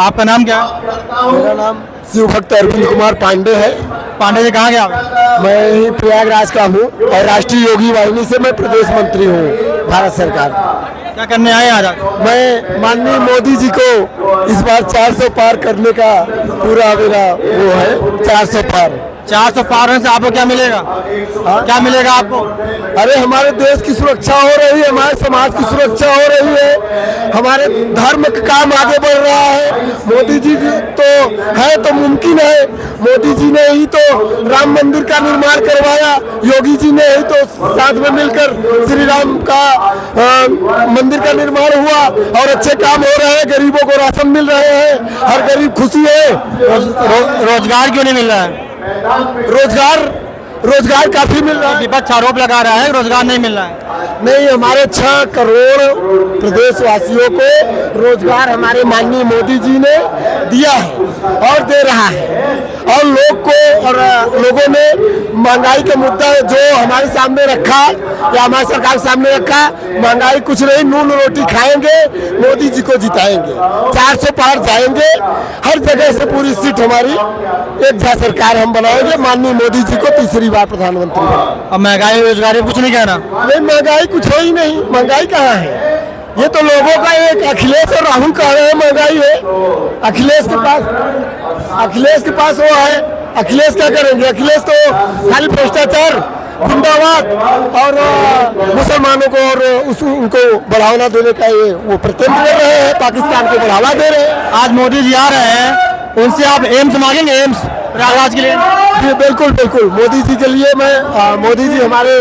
आपका नाम क्या है? मेरा नाम शिव भक्त अरविंद कुमार पांडे है। पांडे जी कहाँ गया आप? मैं ही प्रयागराज का हूँ और राष्ट्रीय योगी वाहिनी से मैं प्रदेश मंत्री हूँ भारत सरकार। क्या करने आए आज आप? मैं माननीय मोदी जी को इस बार 400 पार करने का पूरा मेरा वो है, 400 पार। 400 पार होने से आपको क्या मिलेगा? क्या मिलेगा आपको? अरे हमारे देश की सुरक्षा हो रही है, हमारे समाज की सुरक्षा हो रही है, हमारे धर्म का काम आगे बढ़ रहा है। मोदी जी तो है तो मुमकिन है, मोदी जी ने ही तो राम मंदिर का निर्माण करवाया, योगी जी ने ही तो साथ में मिलकर श्री राम का मंदिर का निर्माण हुआ और अच्छे काम हो रहे हैं, गरीबों को राशन मिल रहे हैं, हर गरीब खुशी है। रोजगार क्यों नहीं मिल रहा है? रोजगार काफी मिल रहा है। विपक्ष आरोप लगा रहा है रोजगार नहीं मिल रहा है। नहीं, हमारे 6 करोड़ प्रदेशवासियों को रोजगार हमारे माननीय मोदी जी ने दिया है और दे रहा है। और लोगों ने महंगाई का मुद्दा जो हमारे सामने रखा या हमारी सरकार के सामने रखा, महंगाई कुछ नहीं, नून रोटी खाएंगे, मोदी जी को जिताएंगे, 400 पार जाएंगे, हर जगह से पूरी सीट हमारी एक जैसा सरकार हम बनाएंगे, माननीय मोदी जी को तीसरी बार प्रधानमंत्री बनाएंगे। अब महंगाई रोजगार कुछ नहीं कहना? नहीं, महंगाई कुछ हो ही नहीं, महंगाई कहाँ है? ये तो लोगों का एक अखिलेश और राहुल कह रहे हैं महंगाई है। अखिलेश के पास वो है, अखिलेश क्या करेंगे? अखिलेश तो खाली भ्रष्टाचार, गुंडावाद और मुसलमानों को और उनको बढ़ावा देने का ये वो प्रयत्न कर रहे हैं, पाकिस्तान को बढ़ावा दे रहे हैं। आज मोदी जी आ रहे हैं, उनसे आप एम्स मांगेंगे? एम्स प्रयागराज के लिए? जी बिल्कुल बिल्कुल, मोदी जी के लिए मैं मोदी जी हमारे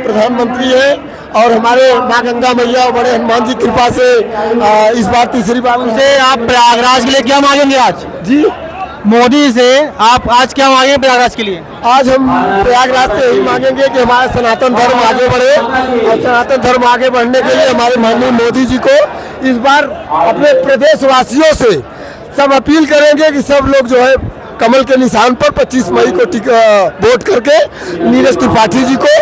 प्रधानमंत्री हैं और हमारे माँ गंगा मैया और बड़े हनुमान जी कृपा से इस बार तीसरी बार उनसे आप प्रयागराज के लिए क्या मांगेंगे आज? जी मोदी से आप आज क्या मांगेंगे प्रयागराज के लिए? आज हम प्रयागराज से यही मांगेंगे कि हमारा सनातन धर्म आगे बढ़े और सनातन धर्म आगे बढ़ने के लिए हमारे माननीय मोदी जी को इस बार अपने प्रदेशवासियों से सब अपील करेंगे कि सब लोग जो है कमल के निशान पर 25 मई को वोट करके नीरज त्रिपाठी जी को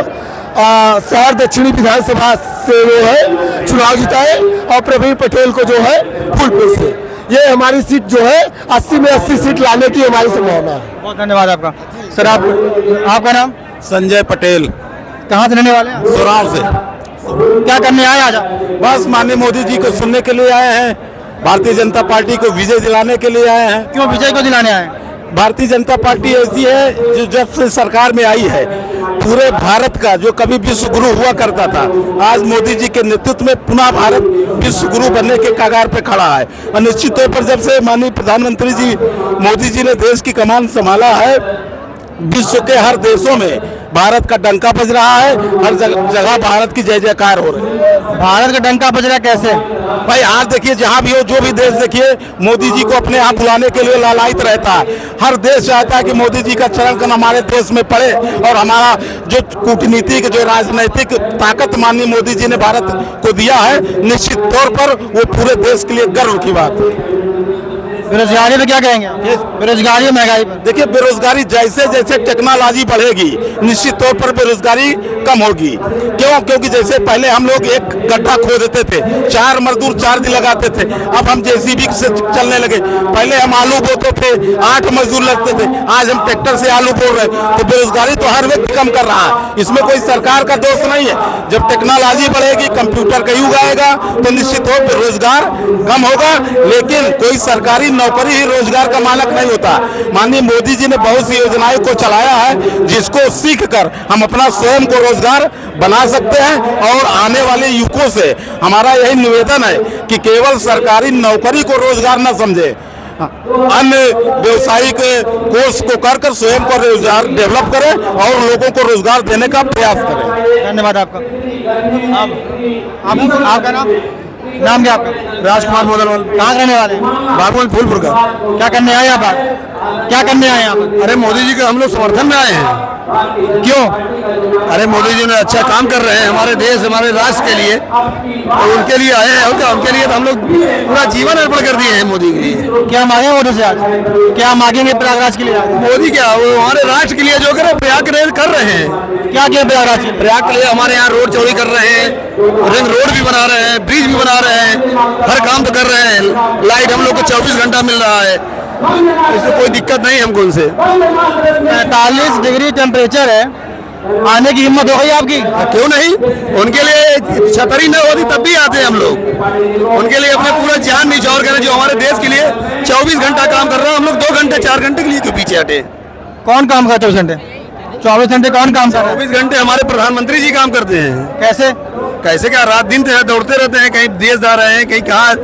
शहर दक्षिणी विधानसभा से जो है चुनाव जिताए और प्रवीण पटेल को जो है फूलपुर से। ये हमारी सीट जो है 80 में 80 सीट लाने की हमारी संभावना है। बहुत धन्यवाद आपका। सर आपका नाम? संजय पटेल। कहाँ से रहने वाले हैं? सोराव से। क्या करने आए आज? बस माननीय मोदी जी को सुनने के लिए आए हैं, भारतीय जनता पार्टी को विजय दिलाने के लिए आए हैं। क्यों विजय को दिलाने आए? भारतीय जनता पार्टी ऐसी है जो जब से सरकार में आई है, पूरे भारत का जो कभी विश्व गुरु हुआ करता था, आज मोदी जी के नेतृत्व में पुनः भारत विश्व गुरु बनने के कगार पे खड़ा है। और निश्चित तौर पर जब से माननीय प्रधानमंत्री जी मोदी जी ने देश की कमान संभाला है, विश्व के हर देशों में भारत का डंका बज रहा है, हर जगह भारत की जय जयकार हो रही है। भारत का डंका बज रहा कैसे? भाई आज देखिए, जहां भी हो, जो भी देश देखिए, मोदी जी को अपने यहाँ बुलाने के लिए लालायित रहता है। हर देश चाहता है कि मोदी जी का चरण कण हमारे देश में पड़े और हमारा जो कूटनीतिक, जो राजनीतिक ताकत माननीय मोदी जी ने भारत को दिया है, निश्चित तौर पर वो पूरे देश के लिए गर्व की बात है। बेरोजगारी पे क्या कहेंगे? बेरोजगारी और महंगाई पर? देखिए, बेरोजगारी जैसे जैसे टेक्नोलॉजी बढ़ेगी, निश्चित तौर पर बेरोजगारी कम होगी। क्यों? क्योंकि जैसे पहले हम लोग एक गड्ढा खोदते थे, 4 मजदूर 4 दिन लगाते थे, अब हम जेसीबी से चलने लगे। पहले हम आलू बोते थे, 8 मजदूर लगते थे, आज हम ट्रैक्टर से आलू बो रहे हैं। तो बेरोजगारी तो हर व्यक्ति कम कर रहा है, इसमें कोई सरकार का दोष नहीं है। जब टेक्नोलॉजी बढ़ेगी, कंप्यूटर का युग आएगा, तो निश्चित तौर पर रोजगार कम होगा। लेकिन कोई सरकारी नौकरी ही रोजगार का मालक नहीं होता। माननीय मोदी जी ने बहुत सी योजनाओं को चलाया है, जिसको सीखकर हम अपना स्वयं को रोजगार बना सकते हैं। और आने वाले युवकों से हमारा यही निवेदन है कि केवल सरकारी नौकरी को रोजगार न समझे, अन्य व्यवसायिक कोर्स को कर स्वयं को रोजगार डेवलप करें और लोगों को रोजगार देने का प्रयास करें। धन्यवाद आपका। आपका नाम क्या आपका? राजकुमार मोदलवाल। कहाँ रहने वाले हैं? बागवान फूलपुर का। क्या करने आए आप? क्या करने आए आप? अरे मोदी जी के हम लोग समर्थन में आए हैं। क्यों? अरे मोदी जी ने अच्छा काम कर रहे हैं हमारे देश हमारे राष्ट्र के लिए, तो उनके लिए आए हैं। और क्या, उनके लिए तो हम लोग पूरा जीवन अर्पण कर दिए हैं मोदी के लिए। क्या मांगे मोदी से आज? क्या मांगेंगे प्रयागराज के लिए आज? मोदी क्या, वो हमारे राष्ट्र के लिए जो करे प्रयाग कर रहे हैं। क्या किया प्रयागराज के लिए? प्रयाग के लिए हमारे यहाँ रोड चौड़ी कर रहे हैं, रिंग रोड भी बना रहे हैं, ब्रिज भी बना रहे हैं, हर काम तो कर रहे हैं। लाइट हम लोग को 24 घंटा मिल रहा है, इससे कोई दिक्कत नहीं हमको उनसे। 45 डिग्री टेम्परेचर है, आने की हिम्मत हो गई आपकी? क्यों नहीं, उनके लिए छतरी न होती तब भी आते हैं हम लोग। उनके लिए अपने पूरा जान निछावर करें, जो हमारे देश के लिए 24 घंटा काम कर रहा है। हम लोग 2 घंटे 4 घंटे के लिए क्यों पीछे हटे? कौन काम करता है 24 घंटे? 24 घंटे कौन काम कर रहा है? 24 घंटे हमारे प्रधानमंत्री जी काम करते हैं। कैसे? कैसे क्या, रात दिन दौड़ते रहते हैं, कहीं देश जा रहे हैं, कहीं कहाँ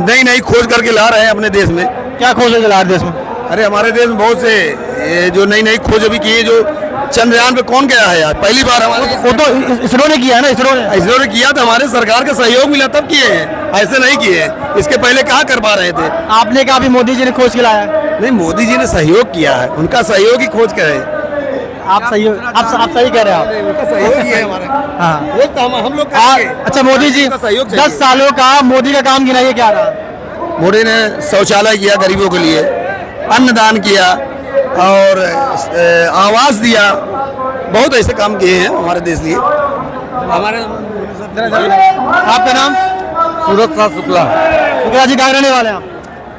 नई नई खोज करके ला रहे हैं अपने देश में। क्या खोज है जलार देश में? अरे हमारे देश में बहुत से ये जो नई नई खोज अभी की है, जो चंद्रयान पे कौन गया है यार, पहली बार हमारे वो तो इसरो ने किया है ना, इसरो ने किया था, हमारे सरकार का सहयोग मिला तब किए हैं, ऐसे नहीं किए हैं। इसके पहले कहाँ कर पा रहे थे? आपने कहा अभी मोदी जी ने खोज के लाया है। नहीं, मोदी जी ने सहयोग किया है, उनका सहयोग ही खोज का है। आप सही कह रहे हैं उनका सहयोग ही है हमारा। हाँ। वो तो हम लोग अच्छा मोदी जी, उनका सहयोग चाहिए। 10 सालों का मोदी का काम गिनाइए क्या रहा? मोदी ने शौचालय किया गरीबों के लिए, अन्नदान किया और आवास दिया, बहुत ऐसे काम किए हैं हमारे देश लिए। हमारे आपका नाम? सूरज सा शुक्ला। शुक्ला जी कहाँ रहने वाले हैं आप?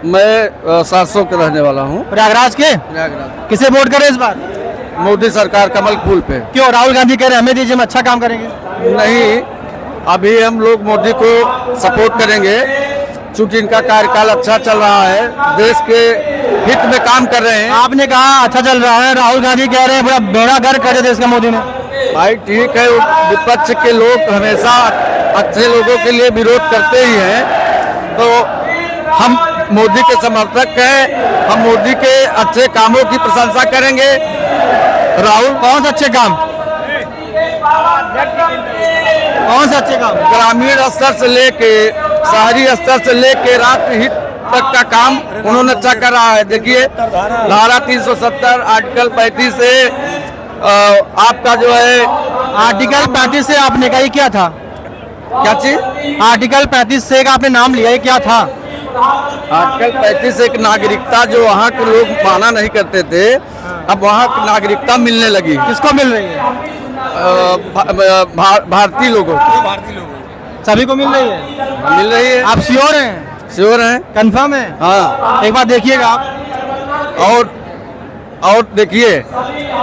मैं 700 के रहने वाला हूँ। प्रयागराज के? किसे वोट करें इस बार? मोदी सरकार कमल फूल पे। क्यों? राहुल गांधी कह रहे हैं हमें दीजिए, हम अच्छा काम करेंगे। नहीं, अभी हम लोग मोदी को सपोर्ट करेंगे क्योंकि इनका कार्यकाल अच्छा चल रहा है, देश के हित में काम कर रहे हैं। आपने कहा अच्छा चल रहा है, राहुल गांधी कह रहे हैं बड़ा बेड़ा गर्क कर दिया देश का मोदी ने। भाई ठीक है, विपक्ष के लोग हमेशा अच्छे लोगों के लिए विरोध करते ही हैं, तो हम मोदी के समर्थक हैं, हम मोदी के अच्छे कामों की प्रशंसा करेंगे। राहुल कौन से अच्छे काम? कौन से अच्छे काम? ग्रामीण स्तर से लेके शहरी स्तर से लेके राष्ट्र हित तक का काम उन्होंने अच्छा कर रहा है। देखिए धारा 370 आर्टिकल 35 से आपका जो है, आर्टिकल 35 से आपने कहा ये क्या था? क्या चीज? आर्टिकल 35 से का आपने नाम लिया, ये क्या था? आर्टिकल 35 एक नागरिकता जो वहाँ के लोग माना नहीं करते थे, अब वहाँ की नागरिकता मिलने लगी। किसको मिल रही है? भारतीय लोगों को। सभी को मिल रही है? मिल रही है। आप श्योर हैं? श्योर हैं, कंफर्म है? हाँ। एक बार देखिएगा आप। और देखिए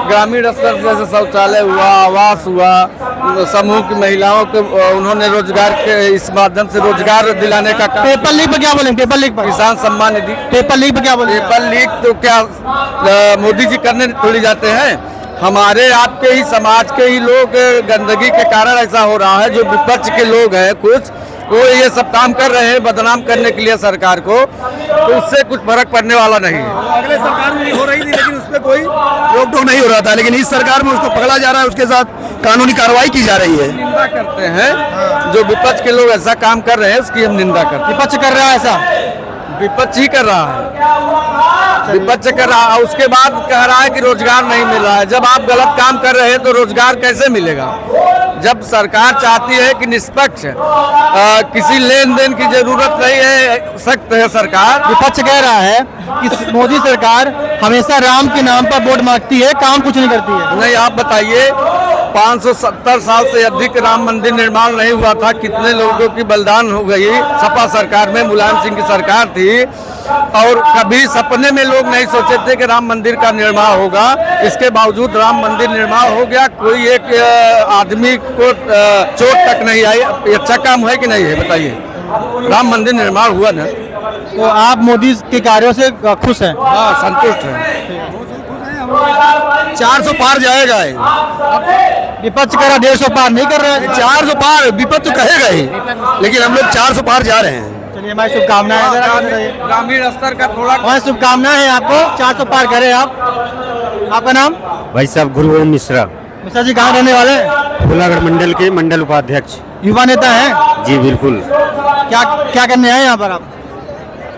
ग्रामीण स्तर से जैसे शौचालय हुआ, आवास हुआ, समूह की महिलाओं को उन्होंने रोजगार के इस माध्यम से रोजगार दिलाने का काम। पेपर लीक पर क्या बोलेंगे? पेपर लीक पर? किसान सम्मान निधि। पेपर लीक पर क्या बोलेंगे? पेपर लीक तो क्या मोदी जी करने थोड़ी जाते हैं, हमारे आपके ही समाज के ही लोग गंदगी के कारण ऐसा हो रहा है। जो विपक्ष के लोग हैं कुछ, वो ये सब काम कर रहे हैं बदनाम करने के लिए सरकार को, तो उससे कुछ फर्क पड़ने वाला नहीं है। अगले सरकार में हो रही थी लेकिन उसमें कोई रोक टोक नहीं हो रहा था, लेकिन इस सरकार में उसको पकड़ा जा रहा है, उसके साथ कानूनी कार्रवाई की जा रही है। निंदा करते हैं जो विपक्ष के लोग ऐसा काम कर रहे हैं, उसकी हम निंदा करते हैं। विपक्ष कर रहा है ऐसा? विपक्ष ही कर रहा है, विपक्ष कर रहा है। उसके बाद कह रहा है कि रोजगार नहीं मिल रहा है। जब आप गलत काम कर रहे हैं तो रोजगार कैसे मिलेगा? जब सरकार चाहती है कि निष्पक्ष किसी लेन देन की जरूरत नहीं है, सख्त है सरकार। विपक्ष कह रहा है कि मोदी सरकार हमेशा राम के नाम पर वोट मांगती है, काम कुछ नहीं करती है। नहीं, आप बताइए 570 साल से अधिक राम मंदिर निर्माण नहीं हुआ था, कितने लोगों की बलिदान हो गई। सपा सरकार में मुलायम सिंह की सरकार थी और कभी सपने में लोग नहीं सोचे थे कि राम मंदिर का निर्माण होगा। इसके बावजूद राम मंदिर निर्माण हो गया, कोई एक आदमी को चोट तक नहीं आई। अच्छा काम है कि नहीं है बताइए? राम मंदिर निर्माण हुआ ना। तो आप मोदी के कार्यों से खुश हैं? हाँ, संतुष्ट है। 400 पार जाएगा। विपक्ष कह रहा 150 पार नहीं कर रहा है। 400 पार विपक्ष तो कहेगा ही, लेकिन हम लोग 400 पार जा रहे हैं। चलिए हमारी शुभकामनाएं हैं। ग्रामीण स्तर का थोड़ा हमारी शुभकामनाएं हैं आपको, 400 पार करें आप। आपका नाम? भाई साहब गुरुवंश मिश्रा, मिश्रा जी कहाँ रहने वाले हैं? फूलागढ़ मंडल के मंडल उपाध्यक्ष। युवा नेता हैं? जी बिल्कुल। क्या क्या करने आए यहाँ पर आप?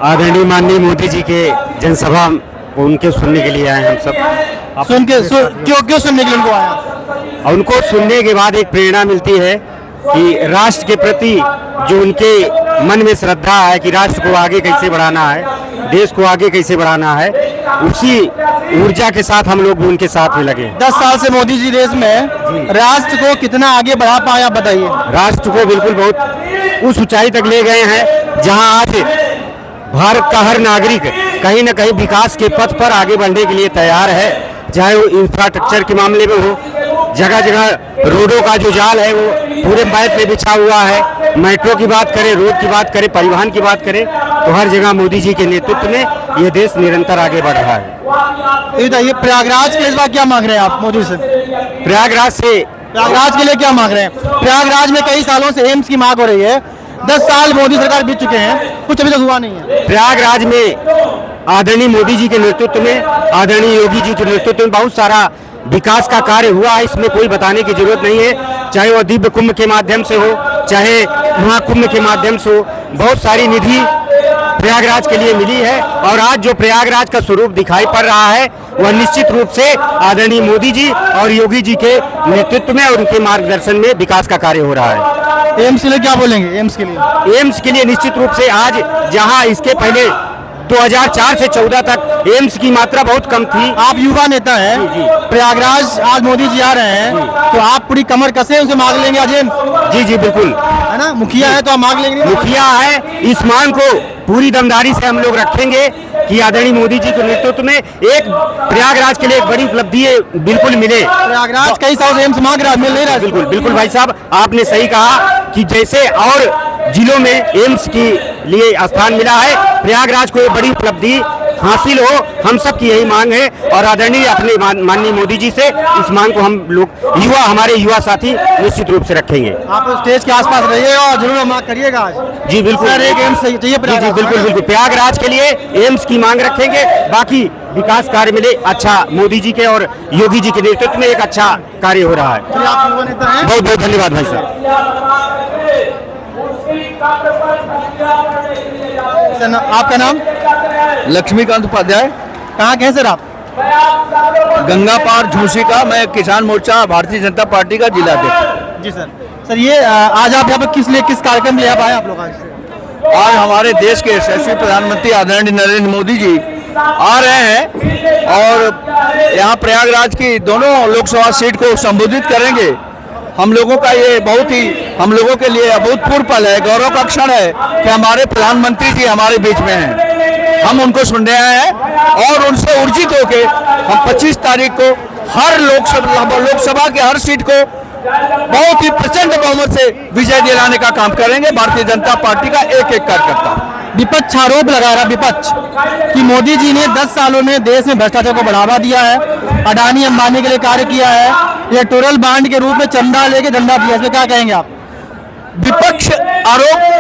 आदरणीय माननीय मोदी जी के जनसभा उनके सुनने के लिए आए हम सब। क्यों सुनने के लिए उनको आया? और उनको सुनने के बाद एक प्रेरणा मिलती है कि राष्ट्र के प्रति जो उनके मन में श्रद्धा है कि राष्ट्र को आगे कैसे बढ़ाना है, देश को आगे कैसे बढ़ाना है, उसी ऊर्जा के साथ हम लोग भी उनके साथ में लगे। 10 साल से मोदी जी देश में राष्ट्र को कितना आगे बढ़ा पाए, आप बताइए। राष्ट्र को बिल्कुल बहुत उस ऊंचाई तक ले गए हैं जहां आज भारत का हर नागरिक कहीं न कहीं विकास के पथ पर आगे बढ़ने के लिए तैयार है। चाहे वो इंफ्रास्ट्रक्चर के मामले में हो, जगह जगह रोडों का जो जाल है वो पूरे मैप में बिछा हुआ है। मेट्रो की बात करें, रोड की बात करें, परिवहन की बात करें, तो हर जगह मोदी जी के नेतृत्व में ये देश निरंतर आगे बढ़ रहा है। ये बताइए, प्रयागराज के इस बार क्या मांग रहे हैं आप मोदी से? प्रयागराज के लिए क्या मांग रहे हैं? प्रयागराज में कई सालों से एम्स की मांग हो रही है, 10 साल मोदी सरकार बीत चुके हैं, कुछ अभी तक हुआ नहीं है। प्रयागराज में आदरणीय मोदी जी के नेतृत्व में, आदरणीय योगी जी के नेतृत्व में बहुत सारा विकास का कार्य हुआ है, इसमें कोई बताने की जरूरत नहीं है। चाहे वो दिव्य कुंभ के माध्यम से हो, चाहे महाकुंभ के माध्यम से हो, बहुत सारी निधि प्रयागराज के लिए मिली है। और आज जो प्रयागराज का स्वरूप दिखाई पड़ रहा है वह निश्चित रूप से आदरणीय मोदी जी और योगी जी के नेतृत्व में और उनके मार्गदर्शन में विकास का कार्य हो रहा है। एम्स के लिए क्या बोलेंगे? एम्स के लिए निश्चित रूप से आज जहां इसके पहले 2004 से 14 तक एम्स की मात्रा बहुत कम थी। आप युवा नेता हैं, प्रयागराज आज मोदी जी आ रहे हैं, तो आप पूरी कमर कसे उनसे मांग लेंगे आज एम्स? जी बिल्कुल, है ना, मुखिया है तो आप मांग लेंगे। मुखिया है, इस मांग को पूरी दमदारी से हम लोग रखेंगे कि आदरणीय मोदी जी के नेतृत्व में एक प्रयागराज के लिए एक बड़ी उपलब्धि बिल्कुल मिले। प्रयागराज कई सालों से एम्स मांग रहा है, मिल नहीं रहा है। बिल्कुल भाई साहब, आपने सही कहा कि जैसे और जिलों में एम्स के लिए स्थान मिला है, प्रयागराज को एक बड़ी उपलब्धि हासिल हो, हम सब की यही मांग है। और आदरणीय अपने माननीय मोदी जी से इस मांग को हम लोग हमारे युवा साथी निश्चित रूप से रखेंगे। आप स्टेज के आसपास रहिए और जरूर मांग करिएगा आज। जी बिल्कुल, एक एम्स चाहिए जी बिल्कुल प्रयागराज के लिए एम्स की मांग रखेंगे। बाकी विकास कार्य मिले, अच्छा मोदी जी के और योगी जी के नेतृत्व में एक अच्छा कार्य हो रहा है। आप युवा नेता हैं, बहुत बहुत धन्यवाद भाई साहब। आपका नाम? लक्ष्मीकांत उपाध्याय। कहाँ के हैं सर आप? गंगा पार झूसी का, मैं किसान मोर्चा भारतीय जनता पार्टी का जिला अध्यक्ष। जी सर, ये आज आप यहाँ पर किस कार्यक्रम में आप आए आप लोग? आज हमारे देश के यशस्वी प्रधानमंत्री आदरणीय नरेंद्र मोदी जी आ रहे हैं और यहाँ प्रयागराज की दोनों लोकसभा सीट को संबोधित करेंगे। हम लोगों का ये बहुत ही हम लोगों के लिए अभूतपूर्व पल है, गौरव का क्षण है कि हमारे प्रधानमंत्री जी हमारे बीच में हैं। हम उनको सुनने आए हैं और उनसे ऊर्जित होकर हम 25 तारीख को हर लोकसभा के हर सीट को बहुत ही प्रचंड बहुमत से विजय दिलाने का काम करेंगे। भारतीय जनता पार्टी का एक एक कार्यकर्ता। विपक्ष आरोप लगा रहा विपक्ष कि मोदी जी ने 10 सालों में देश में भ्रष्टाचार को बढ़ावा दिया है, अडानी अंबानी के लिए कार्य किया है, इलेक्टोरल बांड के रूप में चंदा लेके धंधा दिया, इसमें क्या कहेंगे आप?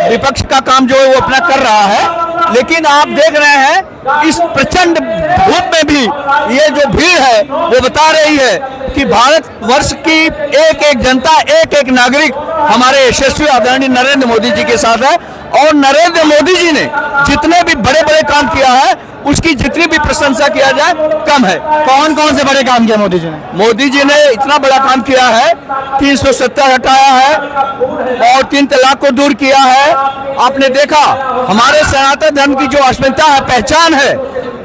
विपक्ष का काम जो है वो अपना कर रहा है, लेकिन आप देख रहे हैं इस प्रचंड धूप में भी ये जो भीड़ है वो बता रही है कि भारत वर्ष की एक एक जनता, एक एक नागरिक हमारे यशस्वी आदरणीय नरेंद्र मोदी जी के साथ है। और नरेंद्र मोदी जी ने जितने भी बड़े बड़े काम किया है उसकी जितनी भी प्रशंसा किया जाए कम है। कौन कौन से बड़े काम किया मोदी जी ने? मोदी जी ने इतना बड़ा काम किया है, 370 हटाया है और 3 तलाक को दूर किया है। आपने देखा हमारे सनातन धर्म की जो अस्मिता है, पहचान है,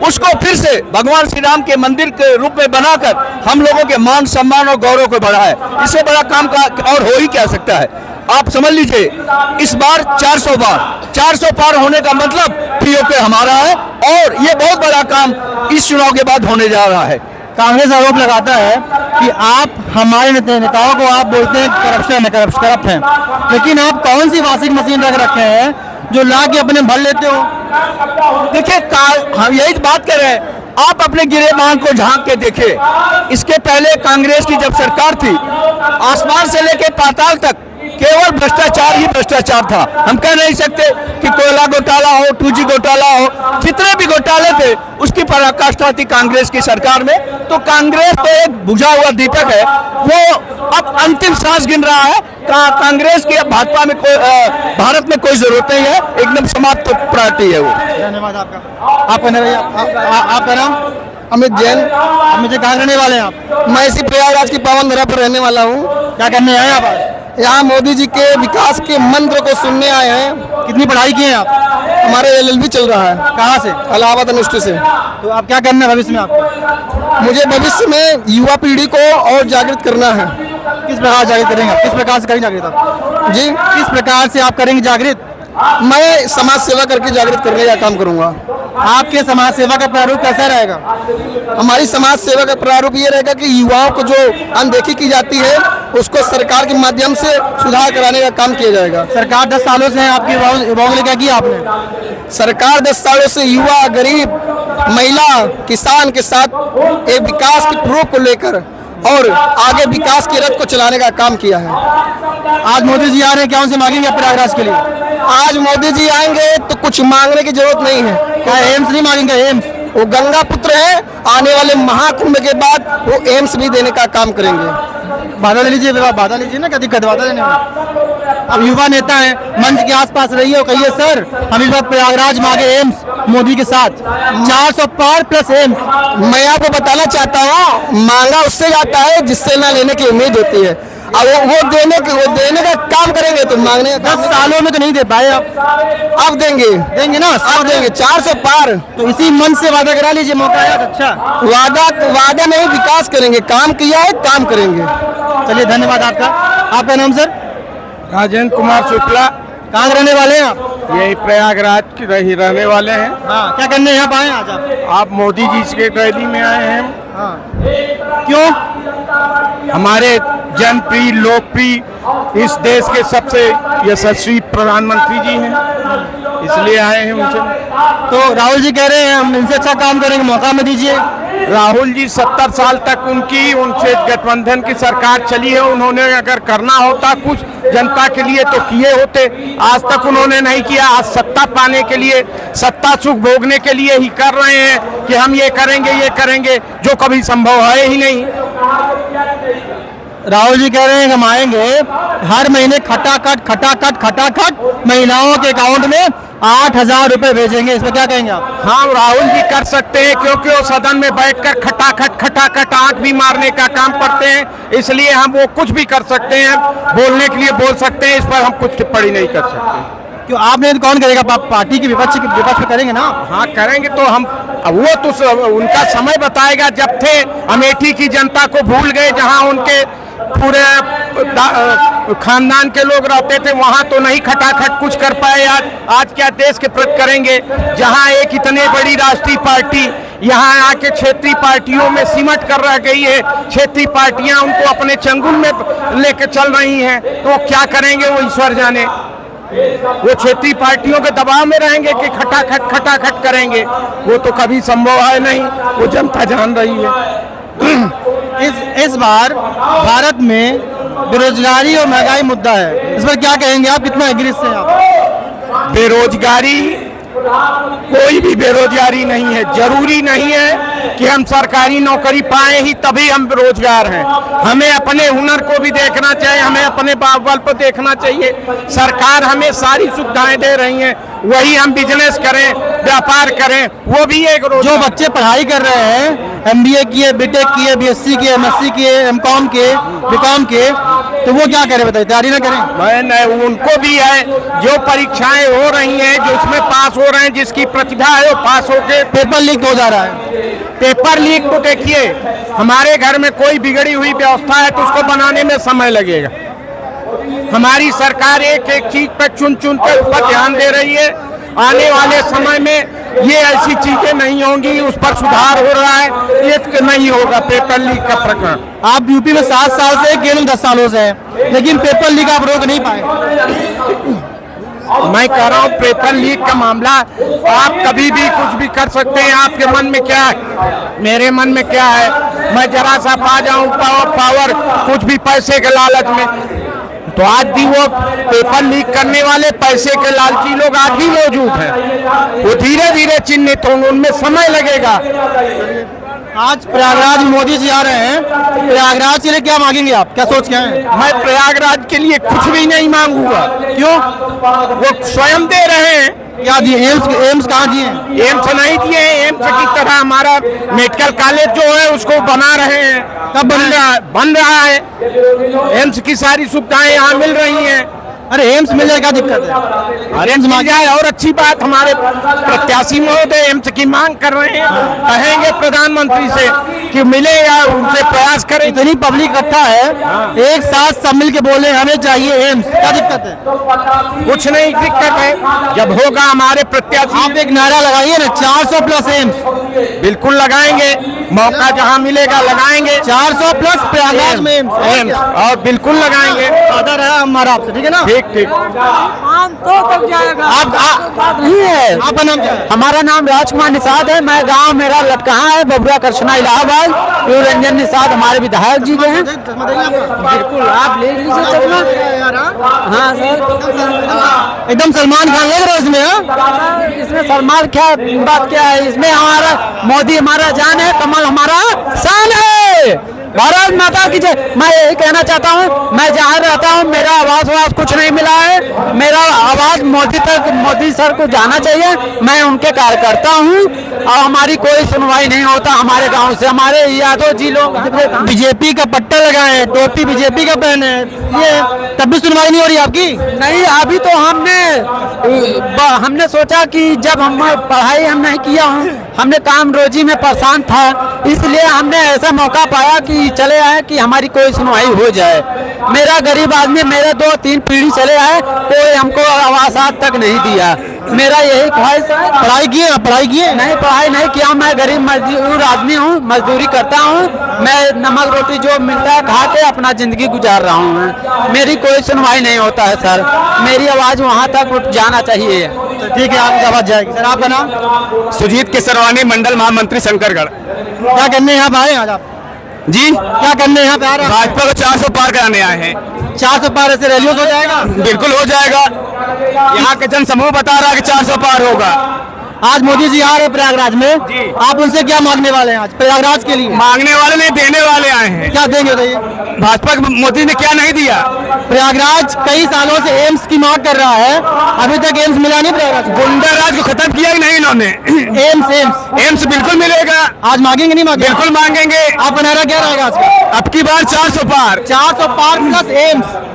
उसको फिर से भगवान श्री राम के मंदिर के रूप में बनाकर हम लोगों के मान सम्मान और गौरव को बढ़ाया है। इससे बड़ा काम का और हो ही क्या सकता है? आप समझ लीजिए इस बार 400 पार होने का मतलब पीओके हमारा है और ये बहुत बड़ा काम इस चुनाव के बाद होने जा रहा है। कांग्रेस आरोप लगाता है कि आप हमारे नेताओं को आप बोलते हैं करप्ट हैं, लेकिन आप कौन सी वॉशिंग मशीन रख रखे हैं जो ला के अपने भर लेते हो? देखिए, हम यही बात कर रहे हैं, आप अपने गिरेबान को झांक के देखिए। इसके पहले कांग्रेस की जब सरकार थी, आसमान से लेकर पाताल तक केवल भ्रष्टाचार ही भ्रष्टाचार था। हम कह नहीं सकते कि कोयला घोटाला हो, 2G घोटाला हो, जितने भी घोटाले थे उसकी पराकाष्ठा थी कांग्रेस की सरकार में। तो कांग्रेस तो एक बुझा हुआ दीपक है, वो अब अंतिम सांस गिन रहा है। कांग्रेस की भाजपा में भारत में कोई जरूरत नहीं है, एकदम समाप्त पार्टी है वो। धन्यवाद आपका। आपका नाम? अमित जैन। अमित जी, कहाँ रहने वाले हैं आप? मैं इसी प्रयागराज की पावन धरा पर रहने वाला हूँ। क्या करने आए आप आज? यहाँ मोदी जी के विकास के मंत्र को सुनने आए हैं। कितनी पढ़ाई की है आप? हमारे LLB चल रहा है। कहाँ से? इलाहाबाद यूनिवर्सिटी से। तो आप क्या करना है भविष्य में आपको? मुझे भविष्य में युवा पीढ़ी को और जागृत करना है। किस प्रकार जागृत करेंगे आप? किस प्रकार से करेंगे जागृत आप? जी, किस प्रकार से आप करेंगे जागृत? मैं समाज सेवा करके जागृत करने का काम करूंगा। आपके समाज सेवा का प्रारूप कैसा रहेगा? हमारी समाज सेवा का प्रारूप ये रहेगा कि युवाओं को जो अनदेखी की जाती है उसको सरकार के माध्यम से सुधार कराने का काम किया जाएगा। सरकार 10 सालों से है आपकी, युवाओं के लिए क्या किया आपने? सरकार 10 सालों से युवा, गरीब, महिला, किसान के साथ एक विकास के प्रूफ को लेकर और आगे विकास के रथ को चलाने का काम किया है। आज मोदी जी आ रहे हैं, क्या उनसे मांगेंगे प्रयागराज के लिए? आज मोदी जी आएंगे तो कुछ मांगने की जरूरत नहीं है। क्या एम्स नहीं मांगेंगे? एम्स वो गंगा पुत्र है, आने वाले महाकुंभ के बाद वो एम्स भी देने का काम करेंगे। बाधा ले लीजिए, बाधा लीजिए ना, क्या दिक्कत बाधा देने में? अब युवा नेता है, मंच के आसपास रहिए और कहिए सर हम इस बार प्रयागराज मांगे एम्स मोदी के साथ 400 पार प्लस एम्स। मैं आपको बताना चाहता हूँ, मांगा उससे जाता है जिससे ना लेने की उम्मीद होती है। अब वो देने का काम करेंगे तो मांगने का 10 सालों में तो नहीं दे पाए आप, अब देंगे ना? अब देंगे 400 पार। तो इसी मन से वादा करा लीजिए, मौका है अच्छा। वादा नहीं, विकास करेंगे। काम किया है, काम करेंगे। चलिए, धन्यवाद आपका। आपका नाम सर? राजेंद्र कुमार शुक्ला। कहाँ रहने वाले हैं आप? यही प्रयागराज की रहने वाले हैं। हाँ, क्या करने यहाँ पाए आज आप? आप मोदी जी के रैली में आए हैं। हाँ, क्यों? हमारे जनप्रिय, लोकप्रिय, इस देश के सबसे यशस्वी प्रधानमंत्री जी हैं, इसलिए आए हैं उनसे। तो राहुल जी कह रहे हैं हम इनसे अच्छा काम करेंगे, मौका में दीजिए। राहुल जी 70 साल तक उनसे गठबंधन की सरकार चली है। उन्होंने अगर करना होता कुछ जनता के लिए तो किए होते। आज तक उन्होंने नहीं किया। आज सत्ता पाने के लिए, सत्ता सुख भोगने के लिए ही कर रहे हैं कि हम ये करेंगे, जो कभी संभव है ही नहीं। राहुल जी कह रहे हैं हम आएंगे, हर महीने खटाखट महिलाओं के अकाउंट में 8,000 रुपए भेजेंगे। इस पर क्या कहेंगे आप? हाँ, राहुल जी कर सकते हैं क्योंकि वो सदन में बैठकर खटाखट आंख भी मारने का काम करते हैं, इसलिए हम वो कुछ भी कर सकते हैं, बोलने के लिए बोल सकते हैं। इस पर हम कुछ टिप्पणी नहीं कर सकते। क्यों आपने तो कौन करेगा? पार्टी के विपक्ष में करेंगे ना? हाँ करेंगे तो हम, वो तो उनका समय बताएगा। जब थे अमेठी की जनता को भूल गए, जहाँ उनके पूरे खानदान के लोग रहते थे, वहाँ तो नहीं खटाखट कुछ कर पाए। आज क्या देश के प्रति करेंगे, जहाँ एक इतने बड़ी राष्ट्रीय पार्टी यहाँ आके क्षेत्रीय पार्टियों में सिमट कर रह गई है। क्षेत्रीय पार्टियां उनको अपने चंगुल में लेके चल रही हैं, तो वो क्या करेंगे वो ईश्वर जाने। वो क्षेत्रीय पार्टियों के दबाव में रहेंगे कि खटाखट करेंगे, वो तो कभी संभव है नहीं, वो जनता जान रही है। इस बार भारत में बेरोजगारी और महंगाई मुद्दा है, इस पर क्या कहेंगे आप? कितना एग्री से आप? बेरोजगारी, कोई भी बेरोजगारी नहीं है। जरूरी नहीं है कि हम सरकारी नौकरी पाए ही तभी हम रोजगार हैं। हमें अपने हुनर को भी देखना चाहिए, हमें अपने बल पर देखना चाहिए। सरकार हमें सारी सुविधाएं दे रही हैं, वही हम बिजनेस करें, व्यापार करें, वो भी एक रोजगार। जो बच्चे पढ़ाई कर रहे हैं, MBA किए, BTech किए, BSc किए, MSc किए, MCom के, BCom के, तो वो क्या करें बताइए? तैयारी ना करें? उनको भी है, जो परीक्षाएं हो रही हैं, जो उसमें पास हो रहे हैं, जिसकी प्रतिभा है वो पास होके पेपर लीक हो जा रहा है। पेपर लीक तो देखिए, हमारे घर में कोई बिगड़ी हुई व्यवस्था है तो उसको बनाने में समय लगेगा। हमारी सरकार एक एक चीज पर चुन के ऊपर ध्यान दे रही है। आने वाले समय में ये ऐसी चीजें नहीं होंगी, उस पर सुधार हो रहा है, ये नहीं होगा पेपर लीक का प्रकरण। आप यूपी में 7 साल से, केरल में 10 सालों से है, लेकिन पेपर लीक आप रोक नहीं पाए। मैं कह रहा हूँ पेपर लीक का मामला, आप कभी भी कुछ भी कर सकते हैं। आपके मन में क्या है, मेरे मन में क्या है, मैं जरा सा पा जाऊँ पावर, कुछ भी पैसे के लालच में तो आज भी वो पेपर लीक करने वाले पैसे के लालची लोग आज भी मौजूद हैं। वो धीरे धीरे चिन्हित होंगे, उनमें समय लगेगा। आज प्रयागराज में मोदी जी आ रहे हैं, प्रयागराज के लिए क्या मांगेंगे आप, क्या सोच के आए हैं? मैं प्रयागराज के लिए कुछ भी नहीं मांगूंगा। क्यों? वो स्वयं दे रहे हैं। क्या दिए? एम्स कहाँ दिए? एम्स नहीं दिए, एम्स की तरह हमारा मेडिकल कॉलेज जो है उसको बना रहे हैं। कब बन रहा है। एम्स की सारी सुविधाएं यहाँ मिल रही हैं। अरे एम्स मिल जाए, क्या दिक्कत है? अरे एम्स मिल जाए और अच्छी बात। हमारे प्रत्याशी महोदय एम्स की मांग कर रहे हैं, कहेंगे प्रधानमंत्री से कि मिले या उनसे प्रयास करें। इतनी पब्लिक इकट्ठा है, एक साथ सब मिल के बोले हमें चाहिए एम्स, क्या दिक्कत है? कुछ नहीं दिक्कत है, जब होगा हमारे प्रत्याशी। आप एक नारा लगाइए ना, 400 प्लस एम्स। बिल्कुल लगाएंगे, मौका जहाँ मिलेगा लगाएंगे। 400 प्लस प्रयागराज में एम्स और बिल्कुल लगाएंगे। वादा रहा हमारा आपसे, ठीक है ना? ठीक ठीक। आप नहीं है? आपका नाम क्या है? हमारा नाम राजकुमार निषाद है। मैं गांव मेरा लटकहा है, बबुआ करछना इलाहाबाद। रंजन निषाद हमारे विधायक जी के हैं। बिल्कुल, आप ले लीजिए चश्मा। हाँ सर, एकदम सलमान खान लग रहा है इसमें। हाँ? इसमें सलमान क्या बात क्या है, इसमें हमारा मोदी हमारा जान है, कमल हमारा शान है। भारत माता की जय। मैं यही कहना चाहता हूँ, मैं जहाँ रहता हूँ मेरा आवाज कुछ नहीं मिला है। मेरा आवाज मोदी तक, मोदी सर को जाना चाहिए। मैं उनके कार्यकर्ता हूँ और हमारी कोई सुनवाई नहीं होता हमारे गांव से। हमारे यादव जी लोग बीजेपी का पट्टा लगाए, टोपी बीजेपी का पहने, ये तब भी सुनवाई नहीं हो रही आपकी? नहीं, अभी तो हमने सोचा कि जब हम पढ़ाई हम नहीं किया हूँ, हमने काम रोजी में परेशान था, इसलिए हमने ऐसा मौका पाया कि चले आए कि हमारी कोई सुनवाई हो जाए। मेरा गरीब आदमी, मेरे 2-3 पीढ़ी चले आए, कोई हमको आवास आज तक नहीं दिया। मेरा यही ख्वाहिश है। पढ़ाई किए? पढ़ाई किए? नहीं, पढ़ाई नहीं किया। मैं गरीब मजदूर आदमी हूँ, मजदूरी करता हूँ। मैं नमक रोटी जो मिलता है खा के अपना जिंदगी गुजार रहा हूँ। मेरी कोई सुनवाई नहीं होता है सर। मेरी आवाज़ वहाँ तक जाना चाहिए। ठीक है, आपकी आवाज जाएगी। सर आपका नाम? सुजीत केसरवानी, मंडल महामंत्री शंकरगढ़। क्या करने यहाँ पे आए आज आप? जी, क्या करने यहाँ पे आ रहे हैं? भाजपा को 400 पार कराने आए हैं। 400 पार से रैली हो जाएगा? बिल्कुल हो जाएगा। यहाँ का जन समूह बता रहा है कि 400 पार होगा। आज मोदी जी आ रहे हैं प्रयागराज में, आप उनसे क्या मांगने वाले हैं आज प्रयागराज के लिए? मांगने वाले नहीं, देने वाले आए हैं। क्या देंगे बताइए? भाजपा मोदी ने क्या नहीं दिया? प्रयागराज कई सालों से एम्स की मांग कर रहा है, अभी तक एम्स मिला नहीं प्रयागराज। गुंडा राज को खत्म किया ही नहीं इन्होंने। एम्स बिल्कुल मिलेगा। आज मांगेंगे नहीं मांगेंगे? बिल्कुल मांगेंगे। आपका नारा क्या रहेगा आज का? अब की बार 400 पार। 400 पार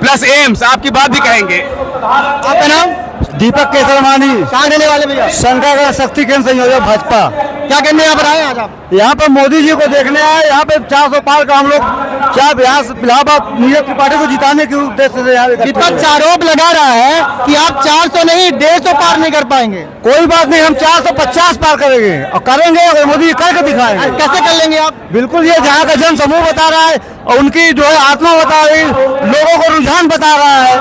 प्लस एम्स। आपकी बात भी कहेंगे। आपका नाम? दीपक केसरवानी, कहाँ रहने वाले भैया? शंकरगढ़ शक्ति केंद्र संयोजक भाजपा। क्या करने यहाँ पर आए आज आप? यहाँ पर मोदी जी को देखने आए। यहाँ पे 400 पार का हम लोग इलाहाबाद नीरज त्रिपाठी को जिताने के उद्देश्य से यहाँ विपक्ष आरोप लगा रहा है कि आप 400 नहीं 150 पार नहीं कर पाएंगे। कोई बात नहीं, हम 450 पार करेंगे और करेंगे, अगर मोदी जी करके दिखाएंगे। कैसे कर लेंगे आप? बिल्कुल, ये जहाँ का जन समूह बता रहा है और उनकी जो है आत्मा बता रही, लोगों को रुझान बता रहा है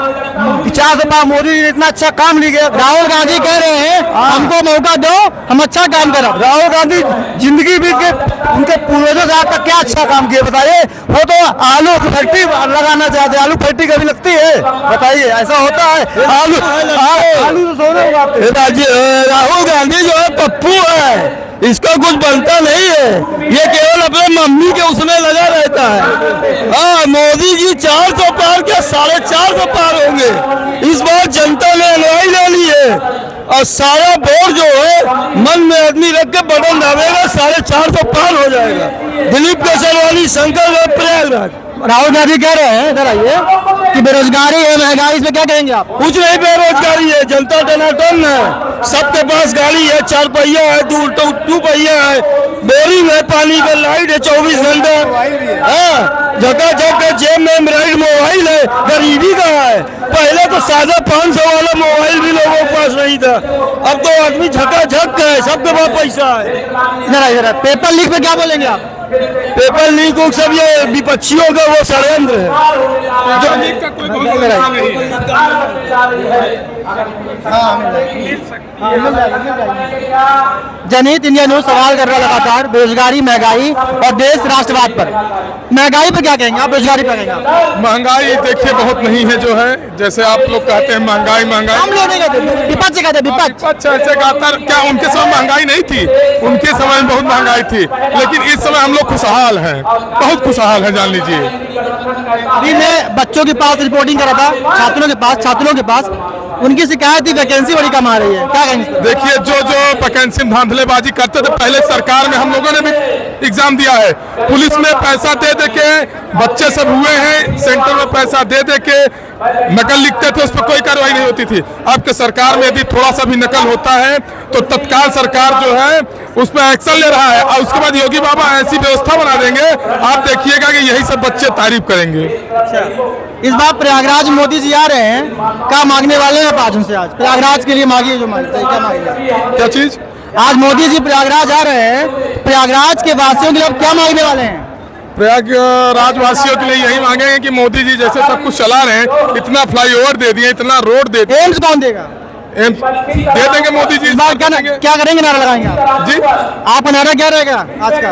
कि 400 पार मोदी जी ने इतना अच्छा काम लिया। राहुल गांधी कह रहे हैं हमको मौका दो, हम अच्छा काम करें। राहुल गांधी जिंदगी बीत के उनके पूर्वजों से आज तक क्या अच्छा काम किया बताइए? वो तो आलू की फैक्ट्री लगाना चाहते, आलू फैक्ट्री कभी लगती है बताइए? ऐसा होता है? आलू तो सोने उगाते। राहुल गांधी जो है पप्पू है, इसका कुछ बनता नहीं है, ये केवल अपने मम्मी के उसमें लगा रहता है। हाँ, मोदी जी 400 पार क्या 450 पार होंगे। इस बार जनता ने अनुयायी ले ली है और सारा वोट जो है मन में आदमी रख के बटन दबाएगा, 450 पार हो जाएगा। दिलीप केसरवानी, शंकरगढ़, प्रयागराज। राहुल गांधी कह रहे हैं इधर आइए कि बेरोजगारी है, महंगाई, इसमें क्या कहेंगे आप? कुछ नहीं, बेरोजगारी है, जनता टनाटन है, सबके पास गाड़ी है, 4 पहिया है, 2 पहिया है, बोरिंग है, पानी का लाइट है 24 घंटे। हाँ, जगह जगह जेब में एंड्रॉइड मोबाइल है, गरीबी कहाँ है? पहले तो सादा 500 वाला मोबाइल भी लोगों के पास नहीं था, अब तो आदमी झकाझक है, सबके पास पैसा है। इधर पेपर लीक पे क्या बोलेंगे आप? पेपर लीक को सब ये विपक्षियों का वो षड्यंत्र है। जनहित इंडिया न्यूज सवाल कर रहा है लगातार बेरोजगारी, महंगाई और देश राष्ट्रवाद पर। महंगाई पर क्या कहेंगे आप, बेरोजगारी पर कहेंगे आप? महंगाई देखिए बहुत नहीं है जो है, जैसे आप लोग कहते हैं महंगाई महंगाई, हम लोग नहीं कहते, विपक्ष कहते हैं, विपक्ष। अच्छा ऐसे कहता, क्या उनके समय महंगाई नहीं थी? उनके समय में बहुत महंगाई थी, लेकिन इस समय हम लोग खुशहाल हैं, बहुत खुशहाल है, जान लीजिए। अभी मैं बच्चों के पास रिपोर्टिंग करा था, छात्रों के पास उनकी शिकायत थी वैकेंसी बड़ी कम आ रही है, क्या कहेंगे? देखिए जो वैकेंसी में धांधलेबाजी करते थे, पहले सरकार में हम लोगों ने भी एग्जाम दिया है, पुलिस में पैसा दे दे के बच्चे सब हुए हैं, सेंटर में पैसा दे दे के नकल लिखते थे, उस पर कोई कार्रवाई नहीं होती थी। अब के सरकार में यदि थोड़ा सा भी नकल होता है तो तत्काल सरकार जो है उस पर एक्शन ले रहा है, और उसके बाद योगी बाबा ऐसी व्यवस्था बना देंगे, आप देखिएगा कि यही सब बच्चे तारीफ करेंगे। इस बार प्रयागराज मोदी जी आ रहे हैं, क्या मांगने वाले हैं आज उनसे? आज प्रयागराज के लिए मांगिए, जो मांगते हैं क्या मांगेंगे? क्या चीज? आज मोदी जी प्रयागराज आ रहे हैं, प्रयागराज के वासियों के लिए क्या मांगने वाले हैं? प्रयागराज वासियों के लिए यही मांगेंगे कि मोदी जी जैसे सब कुछ चला रहे हैं, इतना फ्लाईओवर दे दिए, इतना रोड दे दिए, एम्स कौन देगा? एम्स दे देंगे मोदी जी। इस बार क्या करेंगे, नारा लगाएंगे आप? जी आपका नारा क्या रहेगा आज का?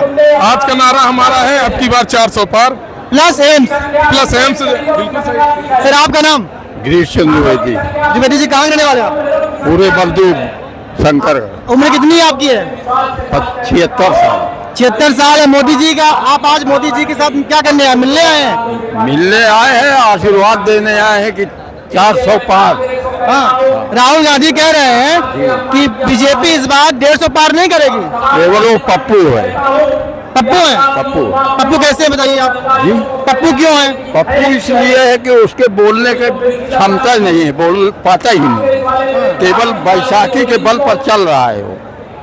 आज का नारा हमारा है अब की बार 400 पार प्लस एम्स। बिल्कुल सही। सर आपका नाम? गिरीश चंद्र द्विवेदी। द्विवेदी जी कहाँ रहने वाले हो आप? पूरे बलदूब शंकर। उम्र कितनी है आपकी? है 76 साल। 76 साल है मोदी जी का। आप आज मोदी जी के साथ क्या करने आए, मिलने आए हैं? मिलने आए हैं, आशीर्वाद देने आए हैं कि 400 पार। हाँ, राहुल गांधी कह रहे हैं कि बीजेपी इस बार 150 पार नहीं करेगी। केवल वो पप्पू है। पप्पू है? पप्पू कैसे है बताइए आप? जी पप्पू क्यों है? पप्पू इसलिए है कि उसके बोलने की क्षमता नहीं है, बोल पाता ही नहीं, केवल बैसाखी के बल पर चल रहा है वो।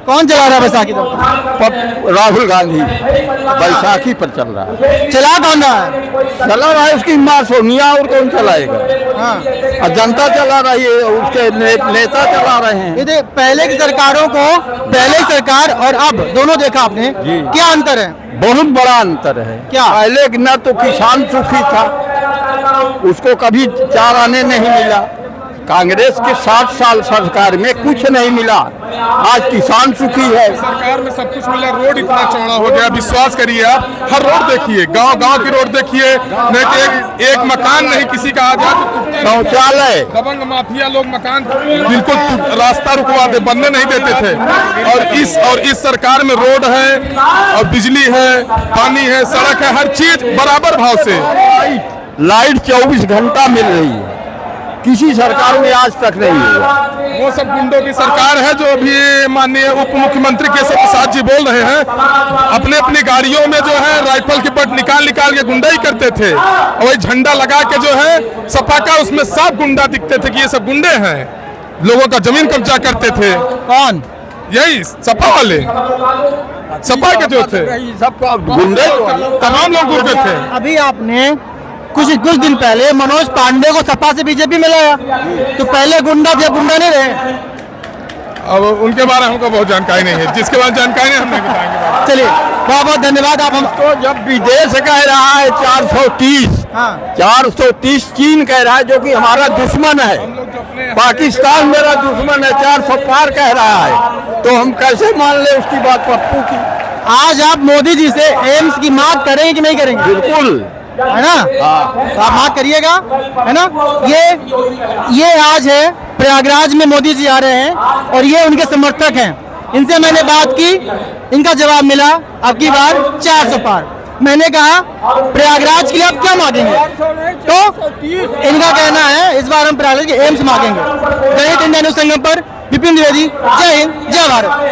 कौन चला रहा है बैसाखी? राहुल गांधी बैसाखी पर चल रहा है। चला कौन रहा है? चला रहा है उसकी माँ सोनिया, और कौन चलाएगा? हाँ, और जनता चला रही है, उसके नेता चला रहे हैं। ये पहले की सरकारों को, पहले की सरकार और अब दोनों देखा आपने, क्या अंतर है? बहुत बड़ा अंतर है। क्या? पहले न तो किसान सुखी था, उसको कभी 4 आने नहीं मिला। कांग्रेस के 60 साल सरकार में कुछ नहीं मिला, आज किसान सुखी है। सरकार में सब कुछ मिला, रोड इतना चौड़ा हो गया, विश्वास करिए आप, हर रोड देखिए, गांव की रोड देखिए, नहीं तो एक मकान नहीं किसी का आ जाए। शौचालय, दबंग माफिया लोग मकान बिल्कुल रास्ता रुकवा दे, बनने नहीं देते थे। और इस सरकार में रोड है और बिजली है, पानी है, सड़क है, हर चीज बराबर भाव से। लाइट 24 घंटा मिल रही है, किसी सरकार में आज तक नहीं हुआ। वो सब गुंडों की सरकार है, जो भी माननीय उप मुख्यमंत्री केशव प्रसाद जी बोल रहे हैं, अपने अपनी गाड़ियों में जो है राइफल के बट निकाल के गुंडाई करते थे, और वही झंडा लगा के जो है सपा का, उसमें साफ गुंडा दिखते थे कि ये सब गुंडे हैं, लोगों का जमीन कब्जा करते थे। कौन? यही सपा वाले, सपा के जो थे, सबका गुंडे तमाम लोग गुंडे थे। अभी आपने कुछ दिन पहले मनोज पांडे को सपा से बीजेपी में लाया, तो पहले गुंडा थे, गुंडा नहीं रहे। अब उनके बारे में हमको बहुत जानकारी नहीं है, जिसके बारे में जानकारी नहीं हम नहीं बताएंगे। चलिए बहुत बहुत धन्यवाद। आप हमको तो जब विदेश कह रहा है 430, हाँ 430 चीन कह रहा है, जो कि हमारा दुश्मन है, पाकिस्तान मेरा दुश्मन है, 400 पार कह रहा है, तो हम कैसे मान ले उसकी बात पप्पू की? आज आप मोदी जी से एम्स की मांग करेंगे कि नहीं करेंगे? बिल्कुल, है ना? तो आप मांग करिएगा, है ना? ये आज है प्रयागराज में मोदी जी आ रहे हैं और ये उनके समर्थक हैं। इनसे मैंने बात की, इनका जवाब मिला अब की बार 400 पार। मैंने कहा प्रयागराज के लिए आप क्या मांगेंगे, तो इनका कहना है इस बार हम प्रयागराज के एम्स मांगेंगे। जय हिंद इंडिया न्यूज संगम पर विपिन द्विवेदी, जय हिंद, जय भारत।